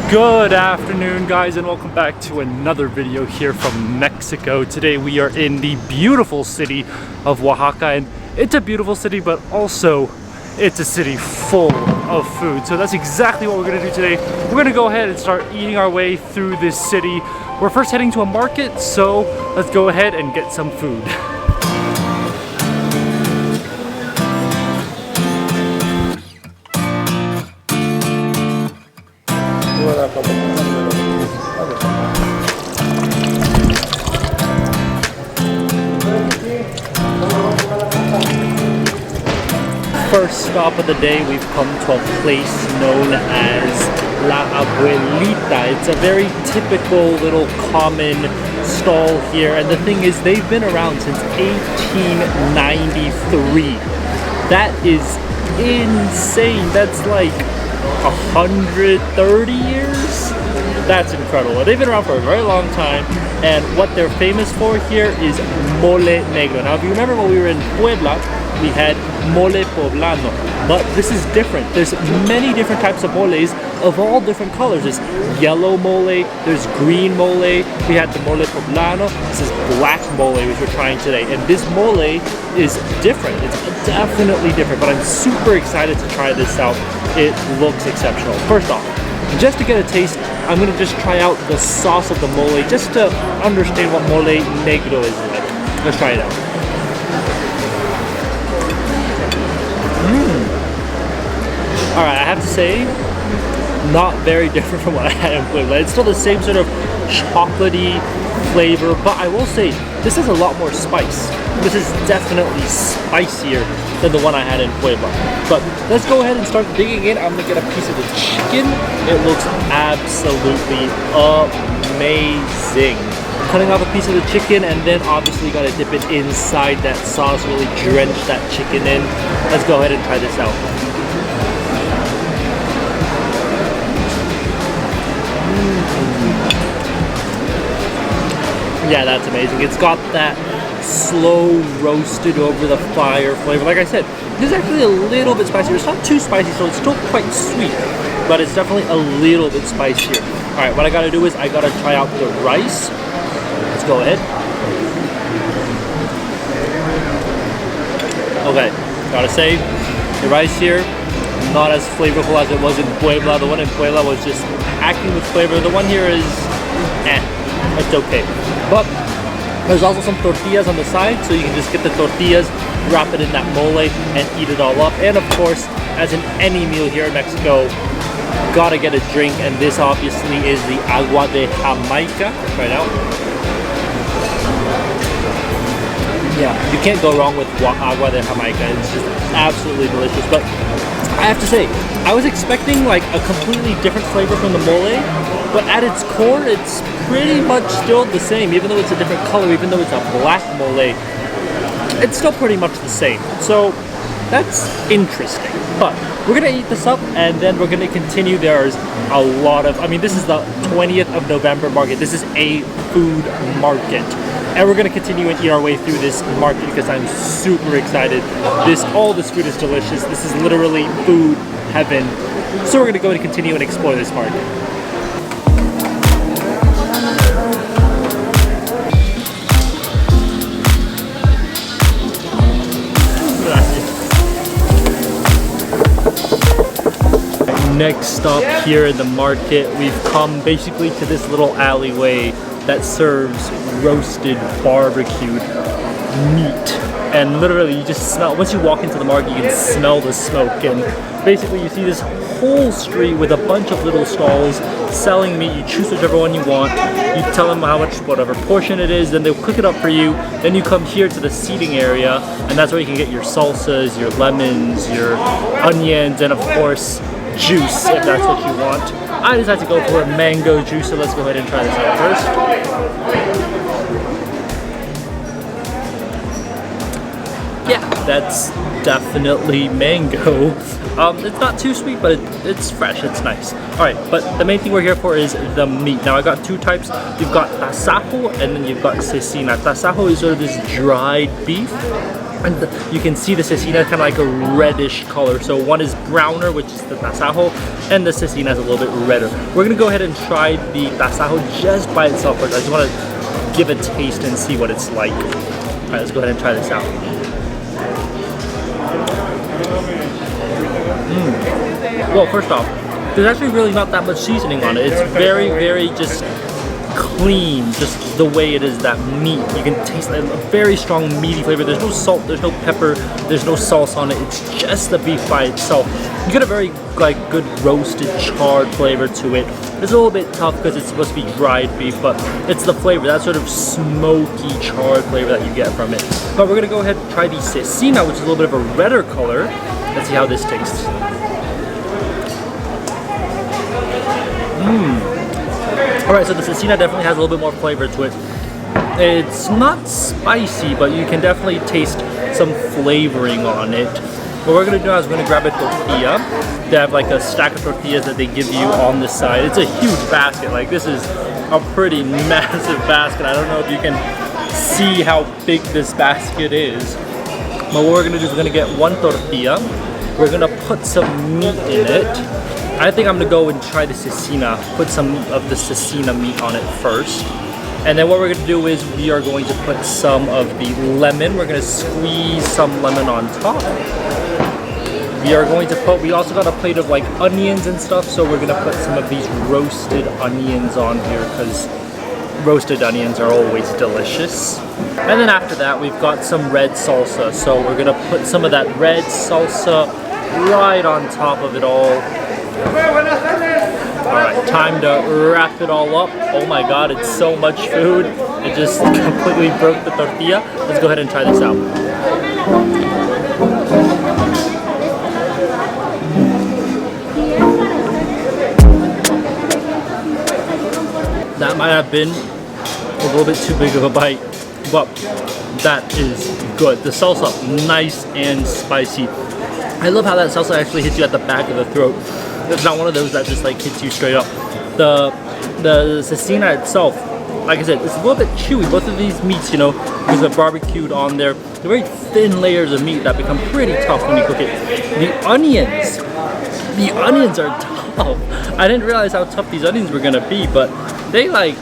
Good afternoon, guys, and welcome back to another video here from Mexico. Today we are in the beautiful city of Oaxaca, and it's a beautiful city, but also it's a city full of food. So that's exactly what we're gonna do today. We're gonna go ahead and start eating our way through this city. We're first heading to a market, so let's go ahead and get some food. First stop of the day, we've come to a place known as La Abuelita. It's a very typical little common stall here, and the thing is, they've been around since 1893. That is insane. That's like 130 years? That's incredible. They've been around for a very long time, and what they're famous for here is mole negro. Now, if you remember when we were in Puebla, we had mole poblano, but this is different. There's many different types of moles of all different colors. There's yellow mole, there's green mole, we had the mole poblano, this is black mole which we're trying today, and this mole is different. It's definitely different, but I'm super excited to try this out. It looks exceptional. First off, just to get a taste, I'm gonna just try out the sauce of the mole just to understand what mole negro is like. Let's try it out. Alright, I have to say, not very different from what I had in Puebla. It's still the same sort of chocolatey flavor, but I will say, this has a lot more spice. This is definitely spicier than the one I had in Puebla. But let's go ahead and start digging in. I'm gonna get a piece of the chicken. It looks absolutely amazing. Cutting off a piece of the chicken, and then obviously gotta dip it inside that sauce, really drench that chicken in. Let's go ahead and try this out. Yeah, that's amazing. It's got that slow roasted over the fire flavor. Like I said, this is actually a little bit spicier. It's not too spicy, so it's still quite sweet, but it's definitely a little bit spicier. All right, what I gotta do is I gotta try out the rice. Let's go ahead. Okay, gotta say, the rice here, not as flavorful as it was in Puebla. The one in Puebla was just acting with flavor. The one here is, it's okay. But there's also some tortillas on the side, so you can just get the tortillas, wrap it in that mole, and eat it all up. And of course, as in any meal here in Mexico, gotta get a drink, and this obviously is the agua de Jamaica. Try it out. Yeah, you can't go wrong with agua de Jamaica. It's just absolutely delicious. But I have to say, I was expecting like a completely different flavor from the mole, but at its core, it's pretty much still the same. Even though it's a different color, even though it's a black mole, it's still pretty much the same. So that's interesting. But we're gonna eat this up, and then we're gonna continue. There's a lot of, I mean, this is the 20th of November market. This is a food market. And we're gonna continue and eat our way through this market because I'm super excited. All this food is delicious. This is literally food heaven. So we're gonna go and continue and explore this market. Next stop here in the market, we've come basically to this little alleyway that serves roasted barbecued meat, and literally you just smell, once you walk into the market, you can smell the smoke, and basically you see this whole street with a bunch of little stalls selling meat. You choose whichever one you want, you tell them how much, whatever portion it is, then they'll cook it up for you. Then you come here to the seating area, and that's where you can get your salsas, your lemons, your onions, and of course juice if that's what you want. I decided to go for a mango juice, so let's go ahead and try this out first. Yeah, that's definitely mango. It's not too sweet, but it's fresh, it's nice. All right, but the main thing we're here for is the meat. Now I got two types. You've got tasajo, and then you've got cecina. Tasajo is sort of this dried beef, And you can see the cecina kind of like a reddish color. So one is browner, which is the tasajo, and the cecina is a little bit redder. We're gonna go ahead and try the tasajo just by itself first. I just want to give a taste and see what it's like. All right, let's go ahead and try this out. Well, first off, there's actually really not that much seasoning on it. It's very, very just clean, just the way it is, that meat. You can taste a very strong meaty flavor. There's no salt, there's no pepper, there's no sauce on it. It's just the beef by itself. You get a very like good roasted, charred flavor to it. It's a little bit tough because it's supposed to be dried beef, but it's the flavor, that sort of smoky, charred flavor that you get from it. But we're gonna go ahead and try the cecina, which is a little bit of a redder color. Let's see how this tastes. Alright, so the cecina definitely has a little bit more flavor to it. It's not spicy, but you can definitely taste some flavoring on it. What we're gonna do is we're gonna grab a tortilla. They have like a stack of tortillas that they give you on the side. It's a huge basket. Like, this is a pretty massive basket. I don't know if you can see how big this basket is. But what we're gonna do is we're gonna get one tortilla. We're gonna put some meat in it. I think I'm gonna go and try the cecina, put some of the cecina meat on it first. And then what we're gonna do is we are going to put some of the lemon. We're gonna squeeze some lemon on top. We are going to put, we also got a plate of like onions and stuff, so we're gonna put some of these roasted onions on here because roasted onions are always delicious. And then after that, we've got some red salsa. So we're gonna put some of that red salsa right on top of it all. Alright, time to wrap it all up. Oh my god, it's so much food. It just completely broke the tortilla. Let's go ahead and try this out. That might have been a little bit too big of a bite, but that is good. The salsa, nice and spicy. I love how that salsa actually hits you at the back of the throat. It's not one of those that just like hits you straight up. The cecina itself, like I said, it's a little bit chewy. Both of these meats, you know, because they're barbecued on there, they're very thin layers of meat that become pretty tough when you cook it. The onions are tough. I didn't realize how tough these onions were gonna be, but they like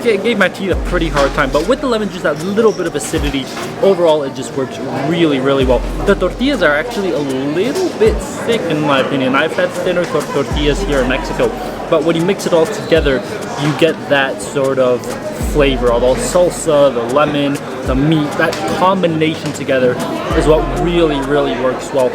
gave my teeth a pretty hard time. But with the lemon juice, that little bit of acidity, overall it just works really, really well. The tortillas are actually a little bit thick in my opinion. I've had thinner tortillas here in Mexico, but when you mix it all together, you get that sort of flavor. Although salsa, the lemon, the meat, that combination together is what really, really works well.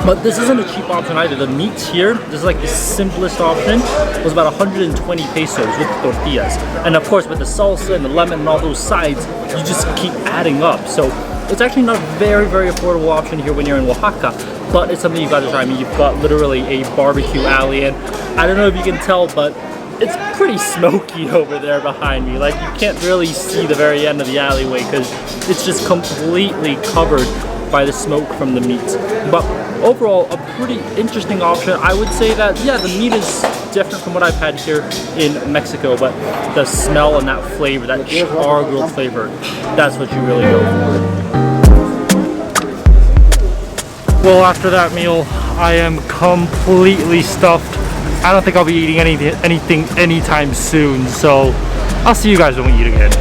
But this isn't a cheap option either. The meats here, this is like the simplest option, was about 120 pesos with the tortillas. And of course with the salsa and the lemon and all those sides, you just keep adding up. So it's actually not a very, very affordable option here when you're in Oaxaca, but it's something you've got to try. I mean, you've got literally a barbecue alley, and I don't know if you can tell, but it's pretty smoky over there behind me. Like, you can't really see the very end of the alleyway because it's just completely covered by the smoke from the meat. But overall, a pretty interesting option. I would say that, yeah, the meat is different from what I've had here in Mexico, but the smell and that flavor, that char grilled flavor, that's what you really go for. Well, after that meal, I am completely stuffed. I don't think I'll be eating anything anytime soon, so I'll see you guys when we eat again.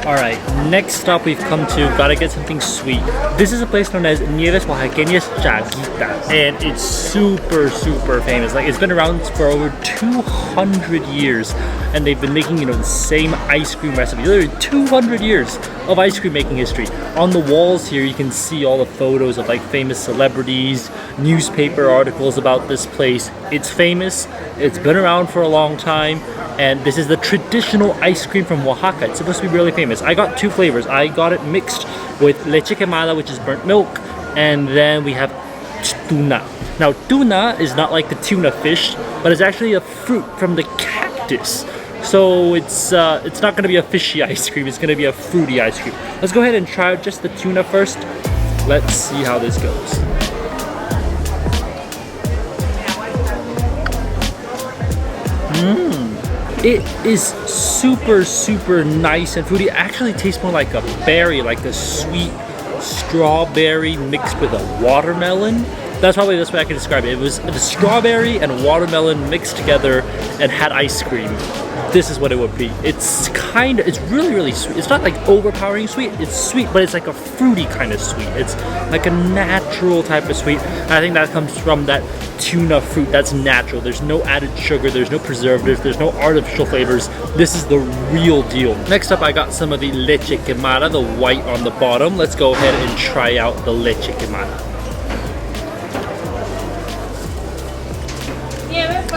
Alright, next stop we've come to, gotta get something sweet. This is a place known as Nieves Oaxaqueñas Chaguita, and it's super, super famous. Like, it's been around for over 200 years, and they've been making, you know, the same ice cream recipe. Literally 200 years of ice cream making history. On the walls here, you can see all the photos of like famous celebrities, newspaper articles about this place. It's famous, it's been around for a long time, and this is the traditional ice cream from Oaxaca. It's supposed to be really famous. I got two flavors. I got it mixed with leche quemada, which is burnt milk, and then we have tuna. Now, tuna is not like the tuna fish, but it's actually a fruit from the cactus. So it's not gonna be a fishy ice cream, it's gonna be a fruity ice cream. Let's go ahead and try out just the tuna first. Let's see how this goes. It is super, super nice and fruity. It actually tastes more like a berry, like a sweet strawberry mixed with a watermelon. That's probably the best way I can describe it. It was the strawberry and watermelon mixed together and had ice cream. This is what it would be. It's really, really sweet. It's not like overpowering sweet. It's sweet, but it's like a fruity kind of sweet. It's like a natural type of sweet. And I think that comes from that tuna fruit that's natural. There's no added sugar, there's no preservatives, there's no artificial flavors. This is the real deal. Next up, I got some of the leche quemada, the white on the bottom. Let's go ahead and try out the leche quemada.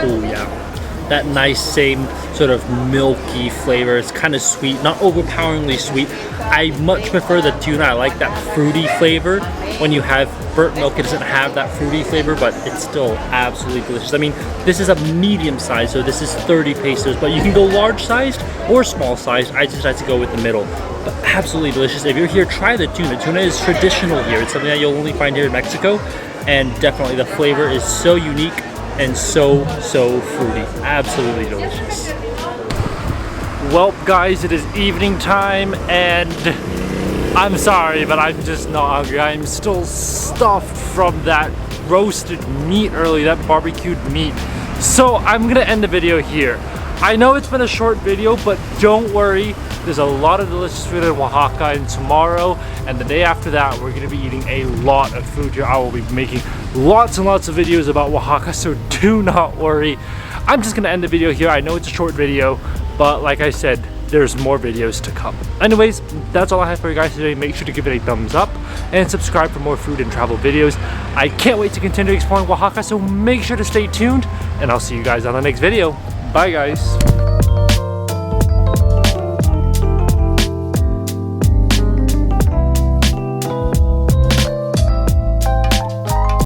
Oh yeah, that nice same sort of milky flavor. It's kind of sweet, not overpoweringly sweet. I much prefer the tuna. I like that fruity flavor. When you have burnt milk, it doesn't have that fruity flavor, but it's still absolutely delicious. I mean, this is a medium size, so this is 30 pesos, but you can go large sized or small sized. I just had to go with the middle, but absolutely delicious. If you're here, try the tuna. Tuna is traditional here. It's something that you'll only find here in Mexico, and definitely the flavor is so unique and so fruity. Absolutely delicious. Well, guys, it is evening time, and I'm sorry, but I'm just not hungry. I'm still stuffed from that roasted meat early, that barbecued meat. So I'm gonna end the video here. I know it's been a short video, but don't worry. There's a lot of delicious food in Oaxaca, and tomorrow and the day after that, we're gonna be eating a lot of food here. I will be making lots and lots of videos about Oaxaca, so do not worry. I'm just gonna end the video here. I know it's a short video, but like I said, there's more videos to come. Anyways, that's all I have for you guys today. Make sure to give it a thumbs up and subscribe for more food and travel videos. I can't wait to continue exploring Oaxaca, so make sure to stay tuned, and I'll see you guys on the next video. Bye, guys.